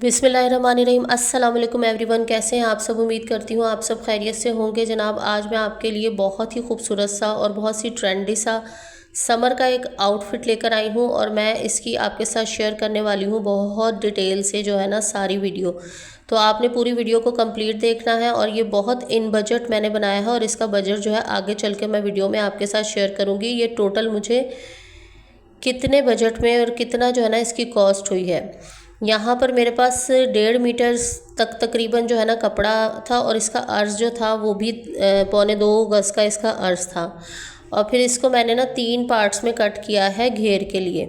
बिस्मिल्लाहिर्रहमानिर्रहीम। अस्सलाम वालेकुम एवरीवन, कैसे हैं आप सब। उम्मीद करती हूँ आप सब खैरियत से होंगे। जनाब, आज मैं आपके लिए बहुत ही खूबसूरत सा और बहुत सी ट्रेंडी सा समर का एक आउटफिट लेकर आई हूँ और मैं इसकी आपके साथ शेयर करने वाली हूँ बहुत डिटेल से, जो है ना, सारी वीडियो। तो आपने पूरी वीडियो को कंप्लीट देखना है और ये बहुत इन बजट मैंने बनाया है और इसका बजट जो है आगे चल के मैं वीडियो में आपके साथ शेयर करूँगी। ये टोटल मुझे कितने बजट में और कितना जो है ना इसकी कॉस्ट हुई है। यहाँ पर मेरे पास 1.5 मीटर तक तकरीबन जो है ना कपड़ा था और इसका अर्ज़ जो था वो भी 1.25 गज़ का इसका अर्ज़ था। और फिर इसको मैंने ना 3 पार्ट्स में कट किया है घेर के लिए।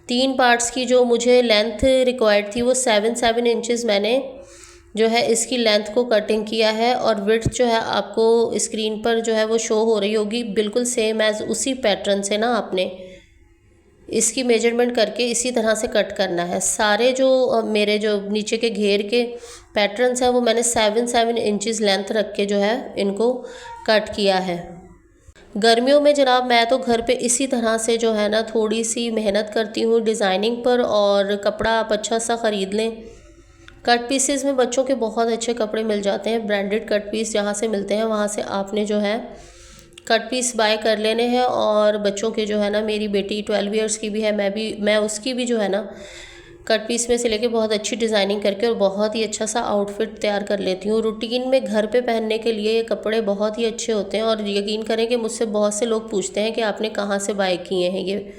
3 पार्ट्स की जो मुझे लेंथ रिक्वायर्ड थी वो 7 इंचज़ मैंने जो है इसकी लेंथ को कटिंग किया है। और विड्थ जो है आपको स्क्रीन पर जो है वो शो हो रही होगी, बिल्कुल सेम एज़ उसी पैटर्न से ना आपने इसकी मेजरमेंट करके इसी तरह से कट करना है। सारे जो मेरे जो नीचे के घेर के पैटर्न्स हैं वो मैंने 7 इंचज़ लेंथ रख के जो है इनको कट किया है। गर्मियों में जनाब मैं तो घर पे इसी तरह से जो है ना थोड़ी सी मेहनत करती हूँ डिज़ाइनिंग पर, और कपड़ा आप अच्छा सा ख़रीद लें। कट पीसेस में बच्चों के बहुत अच्छे कपड़े मिल जाते हैं, ब्रांडेड कट पीस जहाँ से मिलते हैं वहाँ से आपने जो है कट पीस बाय कर लेने हैं। और बच्चों के जो है ना, मेरी बेटी 12 ईयर्स की भी है, मैं उसकी भी जो है ना कट पीस में से लेके बहुत अच्छी डिज़ाइनिंग करके और बहुत ही अच्छा सा आउटफिट तैयार कर लेती हूँ। रूटीन में घर पे पहनने के लिए ये कपड़े बहुत ही अच्छे होते हैं। और यकीन करें कि मुझसे बहुत से लोग पूछते हैं कि आपने कहाँ से बाय किए हैं ये।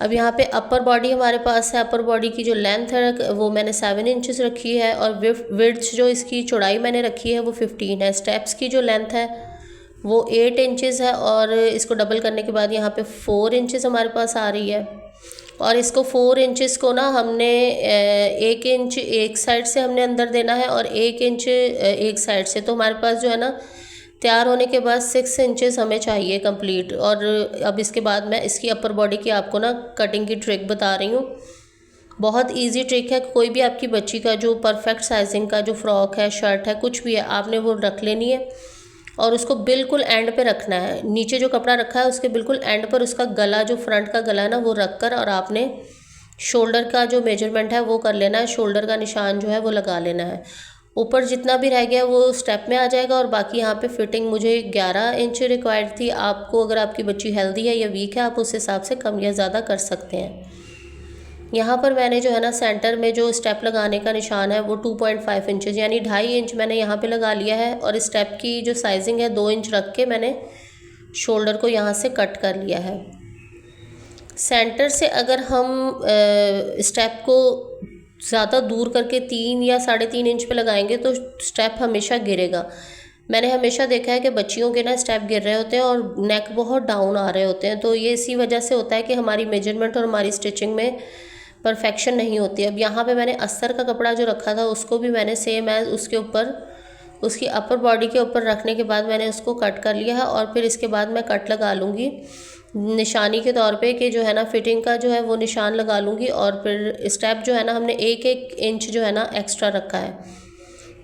अब यहाँ पे अपर बॉडी हमारे पास है। अपर बॉडी की जो लेंथ है वो मैंने 7 इंचज़ रखी है और विड्थ जो इसकी चौड़ाई मैंने रखी है वो 15 है। स्टेप्स की जो लेंथ है वो 8 इंचज़ है और इसको डबल करने के बाद यहाँ पे 4 इंचज़ हमारे पास आ रही है। और इसको 4 इंचज़ को ना हमने 1 इंच एक साइड से हमने अंदर देना है और 1 इंच एक साइड से। तो हमारे पास जो है ना तैयार होने के बाद 6 इंचज़ हमें चाहिए कंप्लीट। और अब इसके बाद मैं इसकी अपर बॉडी की आपको ना कटिंग की ट्रिक बता रही हूँ। बहुत इजी ट्रिक है। कोई भी आपकी बच्ची का जो परफेक्ट साइजिंग का जो फ्रॉक है, शर्ट है, कुछ भी है, आपने वो रख लेनी है और उसको बिल्कुल एंड पे रखना है। नीचे जो कपड़ा रखा है उसके बिल्कुल एंड पर उसका गला, जो फ्रंट का गला है ना, वो रख कर और आपने शोल्डर का जो मेजरमेंट है वो कर लेना है। शोल्डर का निशान जो है वो लगा लेना है। ऊपर जितना भी रह गया वो स्टेप में आ जाएगा। और बाकी यहाँ पे फिटिंग मुझे 11 इंच रिक्वायर्ड थी। आपको अगर आपकी बच्ची हेल्दी है या वीक है आप उस हिसाब से कम या ज़्यादा कर सकते हैं। यहाँ पर मैंने जो है ना सेंटर में जो स्टेप लगाने का निशान है वो 2.5 इंचज़ यानी 2.5 इंच मैंने यहाँ पे लगा लिया है। और स्टेप की जो साइजिंग है 2 इंच रख के मैंने शोल्डर को यहाँ से कट कर लिया है। सेंटर से अगर हम स्टेप को ज़्यादा दूर करके 3 या 3.5 इंच पे लगाएंगे तो स्टेप हमेशा गिरेगा। मैंने हमेशा देखा है कि बच्चियों के ना स्टेप गिर रहे होते हैं और नेक बहुत डाउन आ रहे होते हैं। तो ये इसी वजह से होता है कि हमारी मेजरमेंट और हमारी स्टिचिंग में परफेक्शन नहीं होती। अब यहाँ पे मैंने अस्तर का कपड़ा जो रखा था उसको भी मैंने सेम एज उसके ऊपर, उसकी अपर बॉडी के ऊपर रखने के बाद मैंने उसको कट कर लिया है। और फिर इसके बाद मैं कट लगा लूँगी निशानी के तौर पे कि जो है ना फिटिंग का जो है वो निशान लगा लूँगी। और फिर स्टेप जो है ना हमने 1-1 इंच जो है ना एक्स्ट्रा रखा है।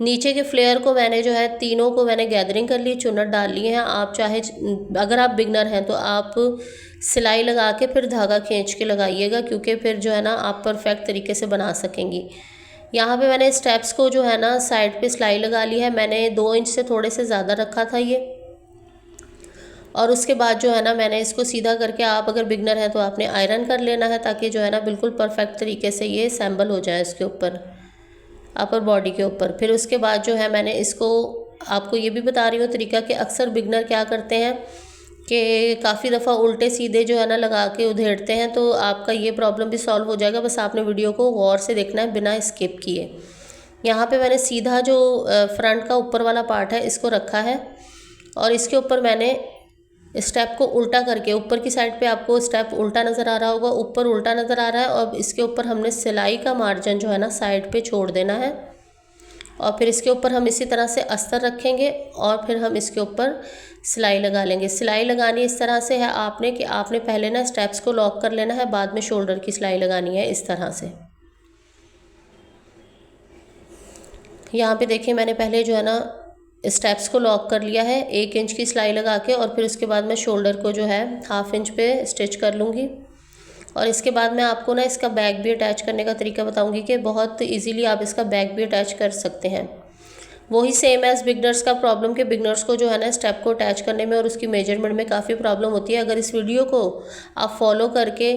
नीचे के फ्लेयर को मैंने जो है तीनों को मैंने गैदरिंग कर ली, चुन्नट डाल लिए हैं। आप चाहे, अगर आप बिगनर हैं तो आप सिलाई लगा के फिर धागा खींच के लगाइएगा, क्योंकि फिर जो है ना आप परफेक्ट तरीके से बना सकेंगी। यहाँ पे मैंने स्टेप्स को जो है ना साइड पे सिलाई लगा ली है। मैंने 2 इंच से थोड़े से ज़्यादा रखा था ये। और उसके बाद जो है ना मैंने इसको सीधा करके, आप अगर बिगनर हैं तो आपने आयरन कर लेना है ताकि जो है ना बिल्कुल परफेक्ट तरीके से ये असेंबल हो जाए इसके ऊपर, अपर बॉडी के ऊपर। फिर उसके बाद जो है मैंने इसको आपको ये भी बता रही हूँ तरीका कि अक्सर बिगनर क्या करते हैं कि काफ़ी दफ़ा उल्टे सीधे जो है ना लगा के उधेड़ते हैं। तो आपका ये प्रॉब्लम भी सॉल्व हो जाएगा, बस आपने वीडियो को गौर से देखना है बिना स्किप किए। यहाँ पे मैंने सीधा जो फ्रंट का ऊपर वाला पार्ट है इसको रखा है और इसके ऊपर मैंने स्टेप को उल्टा करके, ऊपर की साइड पे आपको स्टेप उल्टा नज़र आ रहा होगा, ऊपर उल्टा नज़र आ रहा है। और इसके ऊपर हमने सिलाई का मार्जिन जो है ना साइड पे छोड़ देना है। और फिर इसके ऊपर हम इसी तरह से अस्तर रखेंगे और फिर हम इसके ऊपर सिलाई लगा लेंगे। सिलाई लगानी इस तरह से है आपने कि आपने पहले ना स्टेप्स को लॉक कर लेना है, बाद में शोल्डर की सिलाई लगानी है इस तरह से। यहाँ पे देखिए मैंने पहले जो है ना स्टेप्स को लॉक कर लिया है 1 इंच की सिलाई लगा के, और फिर उसके बाद मैं शोल्डर को जो है 1/2 इंच पे स्टिच कर लूँगी। और इसके बाद मैं आपको ना इसका बैक भी अटैच करने का तरीका बताऊंगी कि बहुत इजीली आप इसका बैक भी अटैच कर सकते हैं। वही सेम एज़ बिगनर्स का प्रॉब्लम के बिगनर्स को जो है ना स्टेप को अटैच करने में और उसकी मेजरमेंट में काफ़ी प्रॉब्लम होती है। अगर इस वीडियो को आप फॉलो करके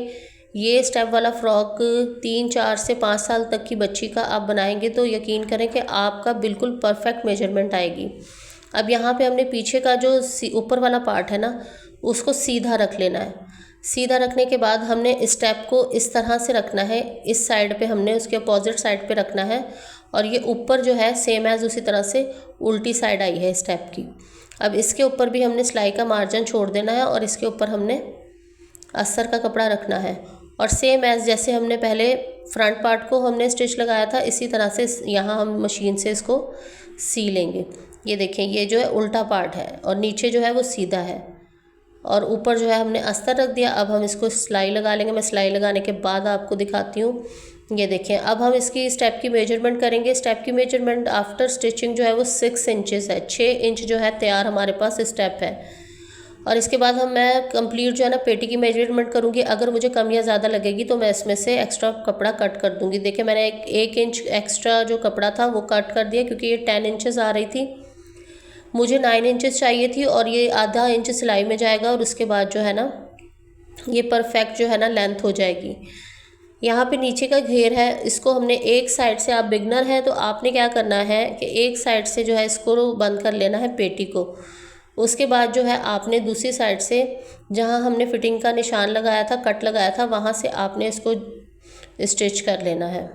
ये स्टेप वाला फ्रॉक 3-4 से 5 साल तक की बच्ची का आप बनाएंगे तो यकीन करें कि आपका बिल्कुल परफेक्ट मेजरमेंट आएगी। अब यहाँ पे हमने पीछे का जो ऊपर वाला पार्ट है ना उसको सीधा रख लेना है। सीधा रखने के बाद हमने स्टेप को इस तरह से रखना है, इस साइड पे हमने उसके अपोजिट साइड पे रखना है और ये ऊपर जो है सेम एज उसी तरह से उल्टी साइड आई है स्टेप की। अब इसके ऊपर भी हमने सिलाई का मार्जिन छोड़ देना है और इसके ऊपर हमने अस्तर का कपड़ा रखना है और सेम एज जैसे हमने पहले फ्रंट पार्ट को हमने स्टिच लगाया था इसी तरह से यहाँ हम मशीन से इसको सी लेंगे। ये देखें, ये जो है उल्टा पार्ट है और नीचे जो है वो सीधा है और ऊपर जो है हमने अस्तर रख दिया। अब हम इसको सिलाई लगा लेंगे। मैं सिलाई लगाने के बाद आपको दिखाती हूँ। ये देखें, अब हम इसकी स्टेप की मेजरमेंट करेंगे। स्टेप की मेजरमेंट आफ्टर स्टिचिंग जो है वो 6 इंचेस है। 6 इंच जो है तैयार हमारे पास स्टेप है। और इसके बाद मैं कंप्लीट जो है ना पेटी की मेजरमेंट करूँगी। अगर मुझे कम या ज़्यादा लगेगी तो मैं इसमें से एक्स्ट्रा कपड़ा कट कर दूँगी। देखिए, मैंने एक इंच एक्स्ट्रा जो कपड़ा था वो कट कर दिया क्योंकि ये 10 इंचेस आ रही थी, मुझे 9 इंचेस चाहिए थी और ये आधा इंच सिलाई में जाएगा और उसके बाद जो है ना ये परफेक्ट जो है ना लेंथ हो जाएगी। यहाँ पे नीचे का घेर है, इसको हमने एक साइड से, आप बिगनर हैं तो आपने क्या करना है कि एक साइड से जो है इसको बंद कर लेना है पेटी को। उसके बाद जो है आपने दूसरी साइड से जहाँ हमने फिटिंग का निशान लगाया था, कट लगाया था, वहाँ से आपने इसको स्टिच कर लेना है।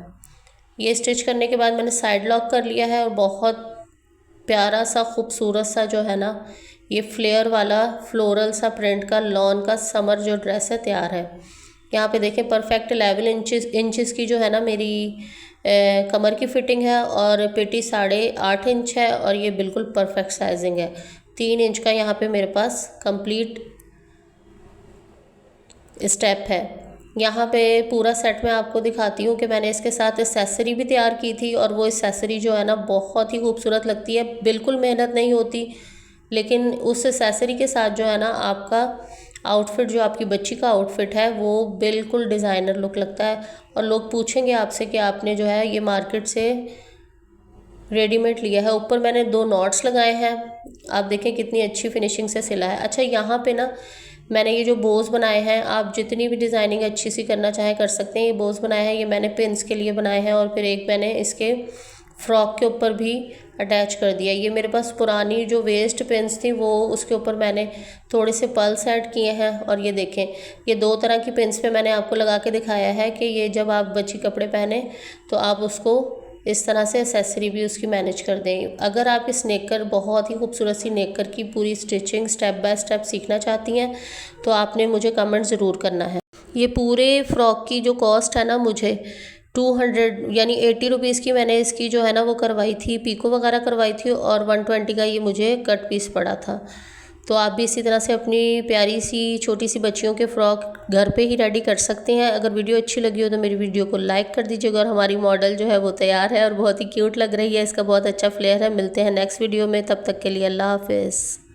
ये स्टिच करने के बाद मैंने साइड लॉक कर लिया है और बहुत प्यारा सा खूबसूरत सा जो है ना ये फ्लेयर वाला फ्लोरल सा प्रिंट का लॉन का समर जो ड्रेस है तैयार है। यहाँ पे देखें, परफेक्ट 11 इंचेस की जो है ना मेरी कमर की फिटिंग है और पेटी 8.5 इंच है और ये बिल्कुल परफेक्ट साइजिंग है। 3 इंच का यहाँ पे मेरे पास कंप्लीट स्टेप है। यहाँ पे पूरा सेट मैं आपको दिखाती हूँ कि मैंने इसके साथ एक्सेसरी भी तैयार की थी और वो एक्सेसरी जो है ना बहुत ही खूबसूरत लगती है। बिल्कुल मेहनत नहीं होती, लेकिन उस एक्सेसरी के साथ जो है ना आपका आउटफिट, जो आपकी बच्ची का आउटफिट है, वो बिल्कुल डिज़ाइनर लुक लगता है। और लोग पूछेंगे आपसे कि आपने जो है ये मार्केट से रेडीमेड लिया है। ऊपर मैंने 2 नॉट्स लगाए हैं, आप देखें कितनी अच्छी फिनिशिंग से सिला है। अच्छा, यहाँ पे ना मैंने ये जो बोज बनाए हैं, आप जितनी भी डिज़ाइनिंग अच्छी सी करना चाहें कर सकते हैं। ये बोज बनाए हैं, ये मैंने पिन्स के लिए बनाए हैं और फिर एक मैंने इसके फ्रॉक के ऊपर भी अटैच कर दिया। ये मेरे पास पुरानी जो वेस्ट पिन्स थी वो उसके ऊपर मैंने थोड़े से पल्स ऐड किए हैं। और ये देखें, ये 2 तरह की पिन्स पे मैंने आपको लगा के दिखाया है कि ये जब आप बच्ची कपड़े पहने तो आप उसको इस तरह से एक्सेसरी भी उसकी मैनेज कर दें। अगर आप इस नेकर, बहुत ही खूबसूरत सी नेकर की पूरी स्टिचिंग स्टेप बाय स्टेप सीखना चाहती हैं तो आपने मुझे कमेंट ज़रूर करना है। ये पूरे फ्रॉक की जो कॉस्ट है ना, मुझे 200 यानी 80 रुपीज़ की मैंने इसकी जो है ना वो करवाई थी, पीको वगैरह करवाई थी और 120 का ये मुझे कट पीस पड़ा था। तो आप भी इसी तरह से अपनी प्यारी सी छोटी सी बच्चियों के फ्रॉक घर पे ही रेडी कर सकते हैं। अगर वीडियो अच्छी लगी हो तो मेरी वीडियो को लाइक कर दीजिएगा। और हमारी मॉडल जो है वो तैयार है और बहुत ही क्यूट लग रही है, इसका बहुत अच्छा फ्लेयर है। मिलते हैं नेक्स्ट वीडियो में, तब तक के लिए अल्लाह हाफिज़।